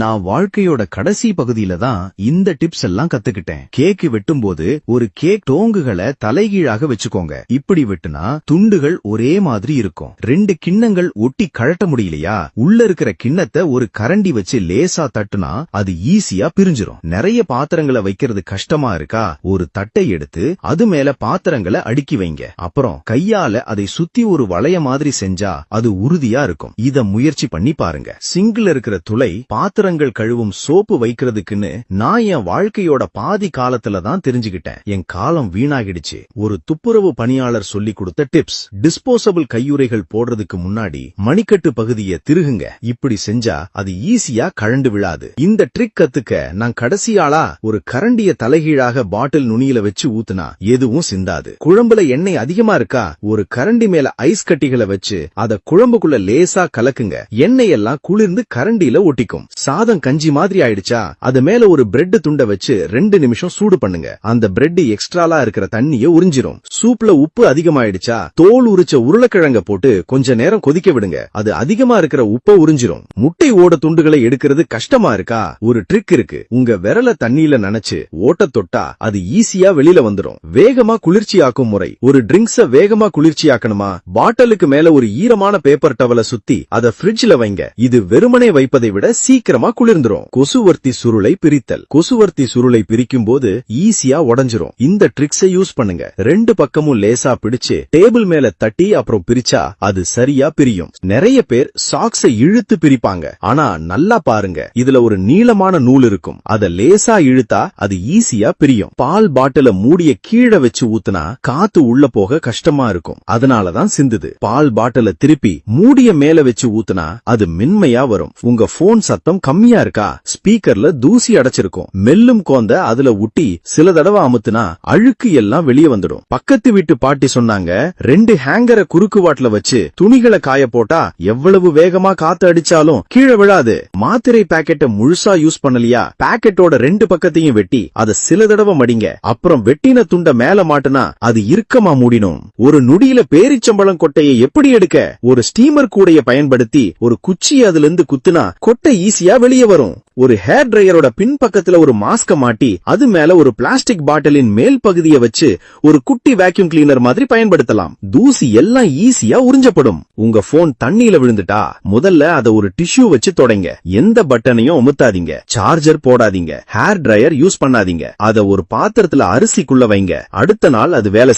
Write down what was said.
நான் வாழ்க்கையோட கடைசி பகுதியில தான் இந்த டிப்ஸ் எல்லாம் கத்துக்கிட்டேன். கேக் வெட்டும் போது ஒரு கேக் டோங்குகளை தலைகீழாக வச்சுக்கோங்க. இப்படி வெட்டுனா துண்டுகள் ஒரே மாதிரி இருக்கும். 2 கிண்ணங்கள் ஒட்டி கழட்ட முடியலையா, உள்ள இருக்கிற கிண்ணத்தை ஒரு கரண்டி வச்சு லேசா தட்டுனா அது ஈஸியா பிரிஞ்சிரும். நிறைய பாத்திரங்களை வைக்கிறது கஷ்டமா இருக்கா, ஒரு தட்டை எடுத்து அது மேல பாத்திரங்களை அடுக்கி வைங்க. அப்புறம் கையால அதை சுத்தி ஒரு வளைய மாதிரி செஞ்சா அது உறுதியா இருக்கும். இத முயற்சி பண்ணி பாருங்க. சிங்க்ல இருக்கிற துளை பாத்திரங்கள் கழுவும் சோப்பு வைக்கிறதுக்குன்னு நான் என் வாழ்க்கையோட பாதி காலத்துல தான் தெரிஞ்சுக்கிட்டேன். என் காலம் வீணாகிடுச்சு. ஒரு துப்புரவு பணியாளர் சொல்லி கொடுத்த டிப்ஸ். டிஸ்போசபிள் கையுறைகள் போடுறதுக்கு முன்னாடி மணிக்கட்டு பகுதியை திருகுங்க. இப்படி செஞ்சா அது ஈஸியா கழண்டு விழாது. இந்த ட்ரிக் கத்துக்க நான் கடைசி ஆளா ஒரு கரண்டிய தலைகீழாக பாட்டில் நுனியில வச்சு ஊத்துனா எதுவும் சிந்தாது. குழம்புல எண்ணெய் அதிகமா இருக்கா, ஒரு கரண்டி மேல ஐஸ் கட்டிகளை வச்சு அத குழம்புக்குள்ள லேசா கலக்குங்க. எண்ணெய் எல்லாம் குளிர்ந்து கரண்டியில ஒட்டிக்கும். சாதம் கஞ்சி மாதிரி ஆயிடுச்சா, அது மேல ஒரு பிரெட் துண்டை வச்சு 2 நிமிஷம் சூடு பண்ணுங்க. அந்த பிரெட் எக்ஸ்ட்ராலா இருக்கிற தண்ணிய உறிஞ்சிரும். சூப்ல உப்பு அதிகமாயிடுச்சா, தோல் உரிச்ச உருளைக்கிழங்க போட்டு கொஞ்ச நேரம் கொதிக்க விடுங்க. அது அதிகமா இருக்கிற உப்பை உறிஞ்சிரும். முட்டை ஓட துண்டுகளை எடுக்கிறது கஷ்டமா இருக்கா, ஒரு ட்ரிக் இருக்கு. உங்க விரல தண்ணியில நனைச்சு ஓட்ட தொட்டா அது ஈஸியா வெளியில வந்துரும். வேகமா குளிர்ச்சியாக்கும் முறை. ஒரு ட்ரிங்க்ஸ வேகமா குளிர்ச்சியாக்கணுமா, பாட்டிலுக்கு மேல ஒரு ஈரமான பேப்பர் டவலை சுத்தி அத ஃப்ரிட்ஜ்ல வைங்க. இது வெறுமனே வைப்பதை விட சீக்கிரமா குளிர்ந்துரும். கொசுவர்த்தி சுருளை பிரித்தல். கொசுவர்த்தி சுருளை பிரிக்கும் போது ஈஸியா உடைஞ்சிரும். இந்த ட்ரிக்ஸை யூஸ் பண்ணுங்க. 2 பக்கமும் லேசா பிடிச்சு டேபிள் மேல தட்டி அப்புறம் பிரிச்சா அது சரியா பிரியும். நிறைய பேர் சாக்ஸை இழுத்து பிரிப்பாங்க. ஆனா நல்லா பாருங்க, இதுல ஒரு நீளமான நூல் இருக்கும். அத லேசா இழுத்தா அது ஈஸியா பிரியும். பால் பாட்டில மூடிய கீழே வச்சு ஊத்துனா காத்து உள்ள போக கஷ்டமா இருக்கும். அதனாலதான் சிந்துது. பால் பாட்டில திருப்பி மூடிய மேல வச்சு ஊத்துனா அது மென்மையா வரும். உங்க போன் சத்தம் கம்மியா இருக்கா, ஸ்பீக்கர்ல தூசி அடைச்சிருக்கும். மெல்லும் கோந்த அதுல ஊட்டி சில தடவை அமுத்துனா அழுக்கு எல்லாம் வெளியே வந்துடும். பக்கத்து வீட்டு பாட்டி சொன்னாங்க, 2 ஹேங்கரை குறுக்கு வாட்ல வச்சு துணிகளை காய போட்டா எவ்வளவு வேகமா காத்து அடிச்சாலும் கீழே விழாது. மாத்திரை பாக்கெட்டை முழுசா யூஸ் பண்ணலையா, பாக்கெட்டோட 2 பக்கத்தையும் வெட்டி அதை சில தடவை மடிங்க. அப்புறம் வெட்டின துண்ட மேல மாட்டுனா அது இறுக்கமா மூடினும். ஒரு நொடியில பேரிச்சம்பழம் கொட்டையை எப்படி எடுக்க, ஒரு ஸ்டீமர் கூடைய பயன்படுத்தி ஒரு குச்சி அதுல இருந்து குத்துனா கொட்டை ஈஸியா வெளியே வரும். ஒரு ஹேர் டிரையரோட பின் பக்கத்துல ஒரு மாஸ்க மாட்டி அது மேல ஒரு பிளாஸ்டிக் பாட்டிலின் மேல் பகுதியை வச்சு ஒரு குட்டி வேக்யூம் கிளீனர் மாதிரி பயன்படுத்தலாம். தூசி எல்லாம் ஈஸியா உறிஞ்சப்படும். உங்க போன் தண்ணியில விழுந்துட்டா முதல்ல அதை ஒரு டிஷ்யூ வச்சு தொடைங்க. எந்த பட்டனையும் அமுத்தாதீங்க. சார்ஜர் போடாதீங்க. ஹேர் டிரையர் யூஸ் பண்ணாதீங்க. அத ஒரு பாத்திரத்துல அரிசிக்குள்ள வைங்க. அடுத்த நாள் அது வேலை